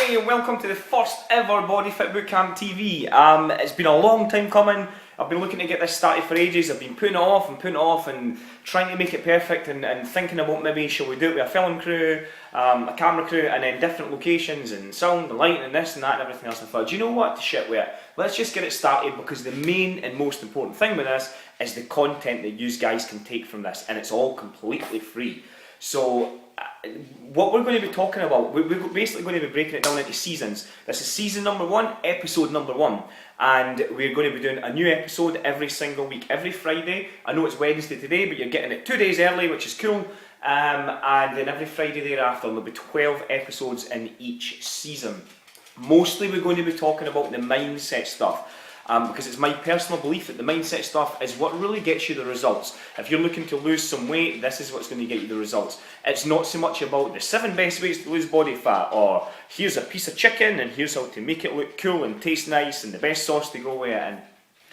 Hey, and welcome to the first ever Body Fit Bootcamp TV. It's been a long time coming. I've been looking to get this started for ages. I've been putting it off and trying to make it perfect and thinking about maybe shall we do it with a film crew, a camera crew, and then different locations and sound and lighting and this and that and everything else. I thought, do you know what, to shit with it, let's just get it started, because the main and most important thing with this is the content that you guys can take from this, and it's all completely free. So what we're going to be talking about, we're basically going to be breaking it down into seasons. This is season number 1, episode number 1, and we're going to be doing a new episode every single week, every Friday. I know it's Wednesday today, but you're getting it 2 days early, which is cool. And then every Friday thereafter there'll be 12 episodes in each season. Mostly we're going to be talking about the mindset stuff. Because it's my personal belief that the mindset stuff is what really gets you the results. If you're looking to lose some weight, this is what's going to get you the results. It's not so much about the 7 best ways to lose body fat, or here's a piece of chicken and here's how to make it look cool and taste nice and the best sauce to go with it, and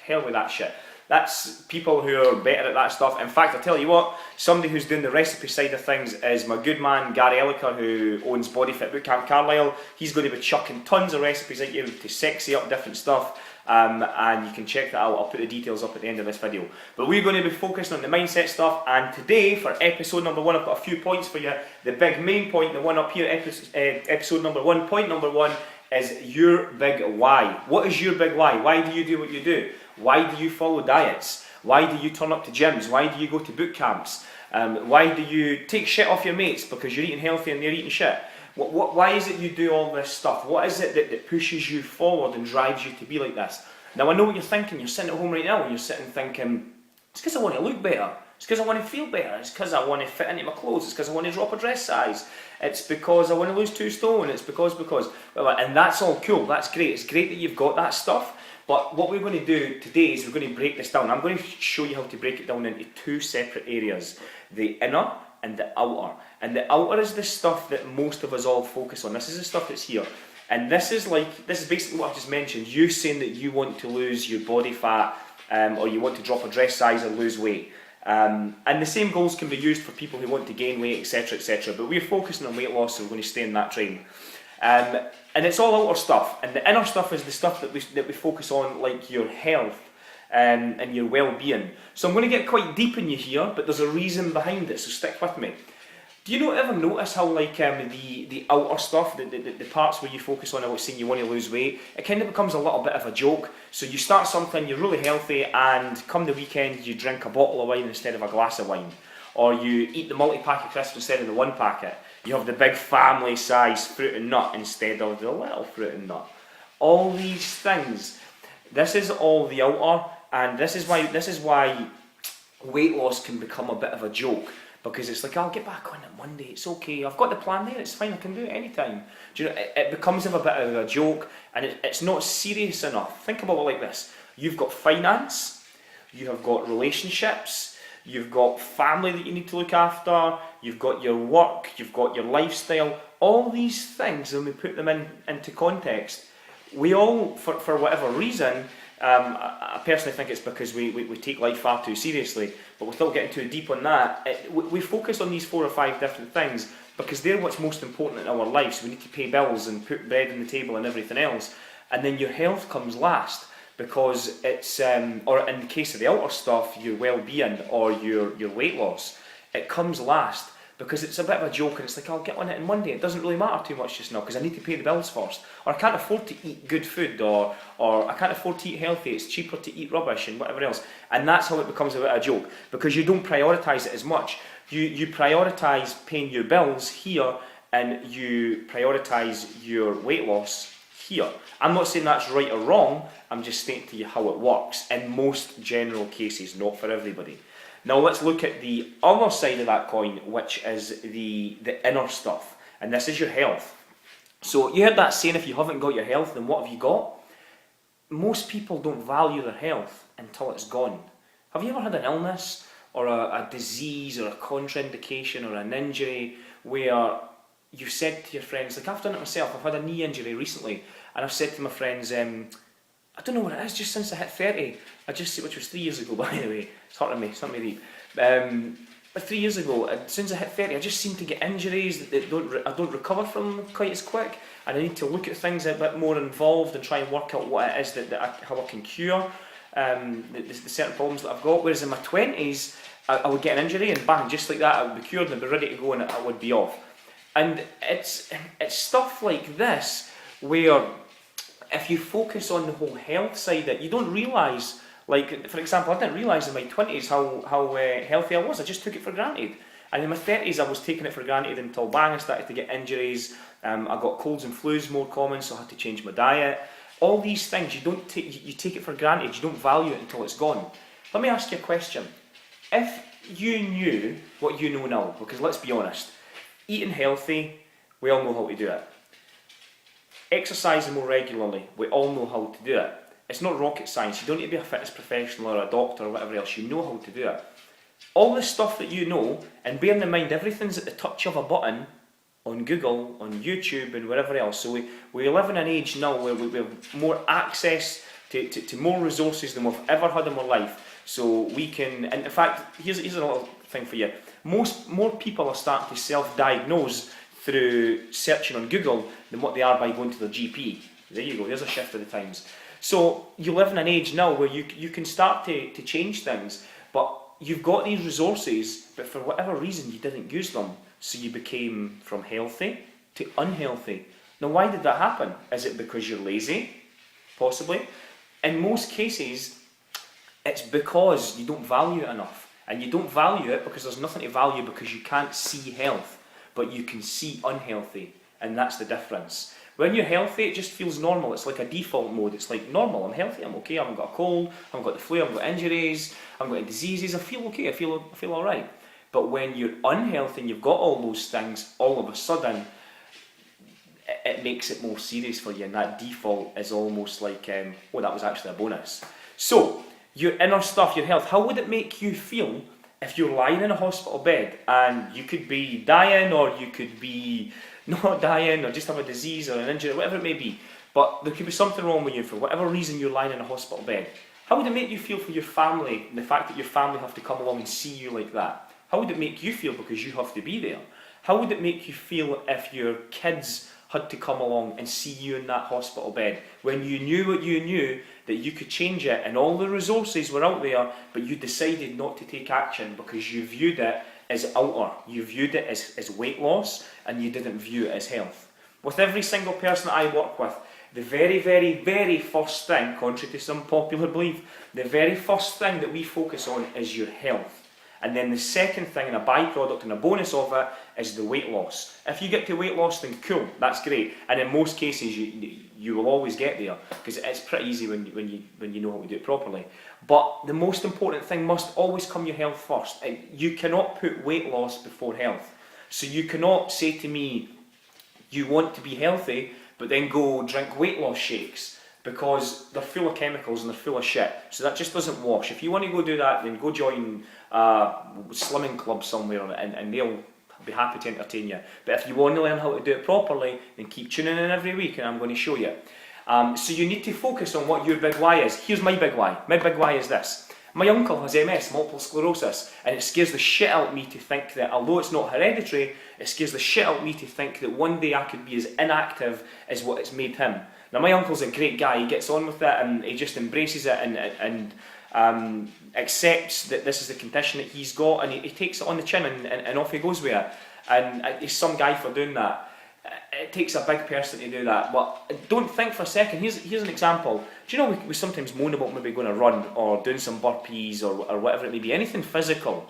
hell with that shit. That's people who are better at that stuff. In fact, I'll tell you what, somebody who's doing the recipe side of things is my good man Gary Elliker, who owns Body Fit Bootcamp Carlisle. He's going to be chucking tons of recipes at you to sexy up different stuff. And you can check that out. I'll put the details up at the end of this video. But we're going to be focusing on the mindset stuff, and today for episode number 1 I've got a few points for you. The big main point, the one up here, episode number 1, point number 1 is your big why. What is your big why? Why do you do what you do? Why do you follow diets? Why do you turn up to gyms? Why do you go to boot camps? Why do you take shit off your mates because you're eating healthy and they're eating shit? Why is it you do all this stuff? What is it that pushes you forward and drives you to be like this? Now I know what you're thinking. You're sitting at home right now and you're sitting thinking, it's because I want to look better. It's because I want to feel better. It's because I want to fit into my clothes. It's because I want to drop a dress size. It's because I want to lose 2 stone. It's because. Well, and that's all cool. That's great. It's great that you've got that stuff. But what we're going to do today is we're going to break this down. I'm going to show you how to break it down into 2 separate areas. The inner and the outer. And the outer is the stuff that most of us all focus on. This is the stuff that's here. And this is basically what I've just mentioned. You saying that you want to lose your body fat, or you want to drop a dress size or lose weight. And the same goals can be used for people who want to gain weight, etc, etc. But we're focusing on weight loss, so we're going to stay in that train. And it's all outer stuff. And the inner stuff is the stuff that we focus on, like your health and your well-being. So I'm going to get quite deep in you here, but there's a reason behind it, so stick with me. Do you ever notice how the outer stuff, the parts where you focus on about saying you want to lose weight, it kind of becomes a little bit of a joke? So you start something, you're really healthy, and come the weekend you drink a bottle of wine instead of a glass of wine. Or you eat the multi-pack of crisps instead of the 1 packet. You have the big family-size fruit and nut instead of the little fruit and nut. All these things, this is all the outer, and this is why weight loss can become a bit of a joke. Because it's like, I'll get back on it Monday, it's okay, I've got the plan there, it's fine, I can do it anytime. Do you know, it becomes a bit of a joke, and it's not serious enough. Think about it like this. You've got finance, you have got relationships, you've got family that you need to look after, you've got your work, you've got your lifestyle. All these things, when we put them into context, we all, for whatever reason, I personally think it's because we take life far too seriously, but without getting too deep on that, we focus on these 4 or 5 different things because they're what's most important in our lives. We need to pay bills and put bread on the table and everything else, and then your health comes last, because it's, or in the case of the outer stuff, your well-being or your weight loss, it comes last. Because it's a bit of a joke, and it's like, I'll get on it on Monday. It doesn't really matter too much just now because I need to pay the bills first. Or I can't afford to eat good food, or I can't afford to eat healthy. It's cheaper to eat rubbish and whatever else. And that's how it becomes a bit of a joke, because you don't prioritise it as much. You prioritise paying your bills here, and you prioritise your weight loss here. I'm not saying that's right or wrong. I'm just stating to you how it works in most general cases, not for everybody. Now let's look at the other side of that coin, which is the inner stuff, and this is your health. So you heard that saying, if you haven't got your health, then what have you got? Most people don't value their health until it's gone. Have you ever had an illness, or a disease, or a contraindication, or an injury, where you've said to your friends, like I've done it myself, I've had a knee injury recently, and I've said to my friends, I don't know what it is, just since I hit 30, which was 3 years ago by the way, it's hurting me, it's not me deep. But 3 years ago, as soon as I hit 30, I just seem to get injuries that I don't recover from quite as quick, and I need to look at things a bit more involved and try and work out what it is how I can cure the certain problems that I've got. Whereas in my 20s, I would get an injury and bang, just like that, I would be cured and I'd be ready to go and I would be off. And it's stuff like this where if you focus on the whole health side, that you don't realise. Like, for example, I didn't realise in my 20s how healthy I was. I just took it for granted. And in my 30s, I was taking it for granted until bang, I started to get injuries. I got colds and flus more common, so I had to change my diet. All these things, you take it for granted. You don't value it until it's gone. Let me ask you a question. If you knew what you know now, because let's be honest, eating healthy, we all know how to do it. Exercising more regularly, we all know how to do it. It's not rocket science. You don't need to be a fitness professional or a doctor or whatever else. You know how to do it. All the stuff that you know, and bearing in mind everything's at the touch of a button on Google, on YouTube and wherever else. So we live in an age now where we have more access to more resources than we've ever had in our life. So we can, and in fact, here's another thing for you. More people are starting to self-diagnose through searching on Google than what they are by going to their GP. There you go, there's a shift of the times. So you live in an age now where you can start to change things, but you've got these resources, but for whatever reason you didn't use them. So you became from healthy to unhealthy. Now why did that happen? Is it because you're lazy? Possibly. In most cases, it's because you don't value it enough. And you don't value it because there's nothing to value, because you can't see health, but you can see unhealthy. And that's the difference. When you're healthy, it just feels normal. It's like a default mode. It's like normal. I'm healthy. I'm okay. I haven't got a cold. I haven't got the flu. I haven't got injuries. I haven't got any diseases. I feel okay. I feel all right. But when you're unhealthy and you've got all those things, all of a sudden, it makes it more serious for you. And that default is almost like, oh, that was actually a bonus. So your inner stuff, your health. How would it make you feel if you're lying in a hospital bed and you could be dying, or you could be not dying, or just have a disease or an injury, whatever it may be, but there could be something wrong with you for whatever reason you're lying in a hospital bed? How would it make you feel for your family, and the fact that your family have to come along and see you like that? How would it make you feel because you have to be there? How would it make you feel if your kids had to come along and see you in that hospital bed when you knew what you knew, that you could change it and all the resources were out there, but you decided not to take action because you viewed it as outer, you viewed it as weight loss, and you didn't view it as health? With every single person that I work with, the very, very, very first thing, contrary to some popular belief, the very first thing that we focus on is your health. And then the second thing, and a byproduct and a bonus of it, is the weight loss. If you get to weight loss, then cool, that's great. And in most cases, you will always get there, because it's pretty easy when you know how to do it properly. But the most important thing must always come your health first. And you cannot put weight loss before health. So you cannot say to me, you want to be healthy, but then go drink weight loss shakes, because they're full of chemicals and they're full of shit. So that just doesn't wash. If you want to go do that, then go join a slimming club somewhere, and they'll be happy to entertain you. But if you want to learn how to do it properly, then keep tuning in every week and I'm going to show you. So you need to focus on what your big why is. Here's my big why. My big why is this. My uncle has MS, multiple sclerosis, and it scares the shit out of me to think that, although it's not hereditary, it scares the shit out of me to think that one day I could be as inactive as what it's made him. Now my uncle's a great guy, he gets on with it and he just embraces it and accepts that this is the condition that he's got, and he takes it on the chin and off he goes with it. And he's some guy for doing that. It takes a big person to do that, but don't think for a second. Here's an example. Do you know we sometimes moan about maybe going to run or doing some burpees or whatever it may be, anything physical.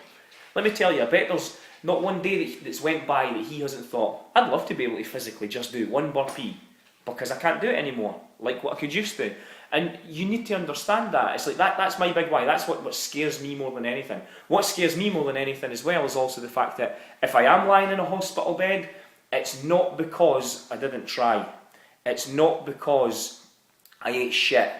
Let me tell you, I bet there's not one day that's went by that he hasn't thought, I'd love to be able to physically just do one burpee, because I can't do it anymore, like what I could used to. And you need to understand that. It's like that's my big why. That's what scares me more than anything. What scares me more than anything as well is also the fact that if I am lying in a hospital bed, it's not because I didn't try. It's not because I ate shit.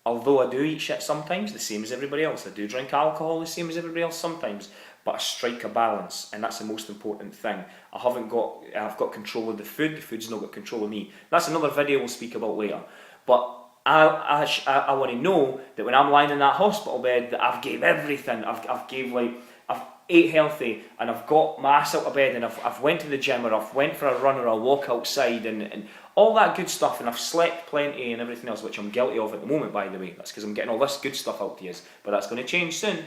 Although I do eat shit sometimes, the same as everybody else. I do drink alcohol the same as everybody else sometimes. But I strike a balance, and that's the most important thing. I've got control of the food's not got control of me. That's another video we'll speak about later. But I want to know that when I'm lying in that hospital bed, that I've gave everything. ate healthy, and I've got my ass out of bed, and I've went to the gym, or I've went for a run, or a walk outside, and all that good stuff, and I've slept plenty and everything else, which I'm guilty of at the moment, by the way. That's because I'm getting all this good stuff out to you, but that's going to change soon.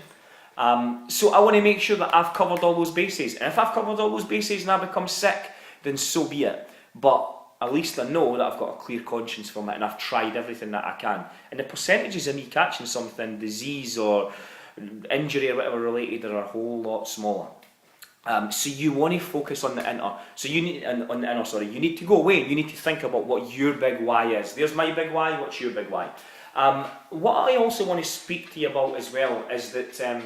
So I want to make sure that I've covered all those bases, and if I've covered all those bases and I become sick, then so be it. But at least I know that I've got a clear conscience from it, and I've tried everything that I can. And the percentages of me catching something, disease or injury or whatever related, are a whole lot smaller. So you want to focus on the inner. So you need you need to go away. You need to think about what your big why is. There's my big why. What's your big why? What I also want to speak to you about as well is that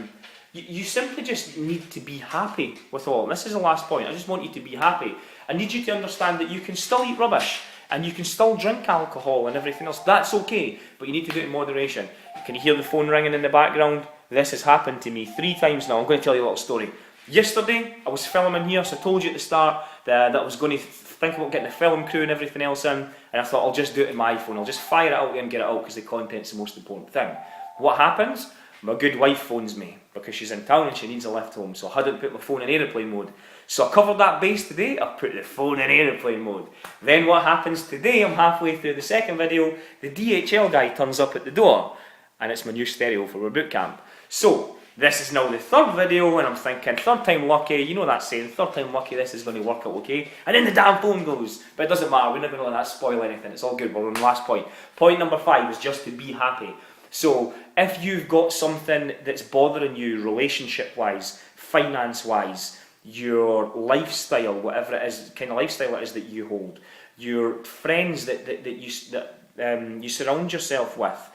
you simply just need to be happy with all. And this is the last point. I just want you to be happy. I need you to understand that you can still eat rubbish and you can still drink alcohol and everything else. That's okay, but you need to do it in moderation. Can you hear the phone ringing in the background? This has happened to me 3 times now. I'm going to tell you a little story. Yesterday, I was filming here, so I told you at the start that I was going to think about getting the film crew and everything else in, and I thought I'll just do it in my iPhone. I'll just fire it out there and get it out because the content's the most important thing. What happens? My good wife phones me because she's in town and she needs a lift home, so I hadn't put my phone in aeroplane mode. So I covered that base today, I put the phone in aeroplane mode. Then what happens today, I'm halfway through the second video, the DHL guy turns up at the door, and it's my new stereo for our boot camp. So, this is now the 3rd video, and I'm thinking, 3rd time lucky, you know that saying, 3rd time lucky, this is going to work out okay. And then the damn phone goes. But it doesn't matter, we're not going to let that spoil anything, it's all good, we're on the last point. Point number 5 is just to be happy. So, if you've got something that's bothering you relationship-wise, finance-wise, your lifestyle, whatever it is, kind of lifestyle it is that you hold, your friends that you surround yourself with,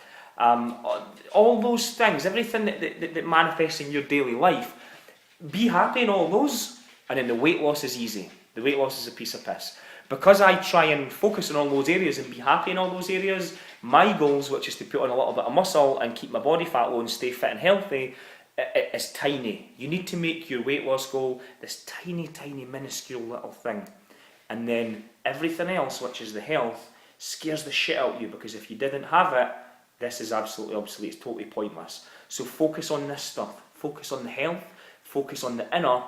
all those things, everything that manifests in your daily life, be happy in all those, and then the weight loss is easy. The weight loss is a piece of piss. Because I try and focus on all those areas and be happy in all those areas, my goals, which is to put on a little bit of muscle and keep my body fat low and stay fit and healthy, is tiny. You need to make your weight loss goal this tiny, tiny, minuscule little thing. And then everything else, which is the health, scares the shit out of you, because if you didn't have it, this is absolutely obsolete, it's totally pointless. So focus on this stuff, focus on the health, focus on the inner,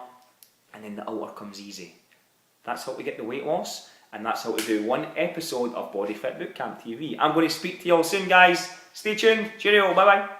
and then the outer comes easy. That's how we get the weight loss, and that's how we do 1 episode of Body Fit Bootcamp TV. I'm going to speak to you all soon, guys. Stay tuned, cheerio, bye bye.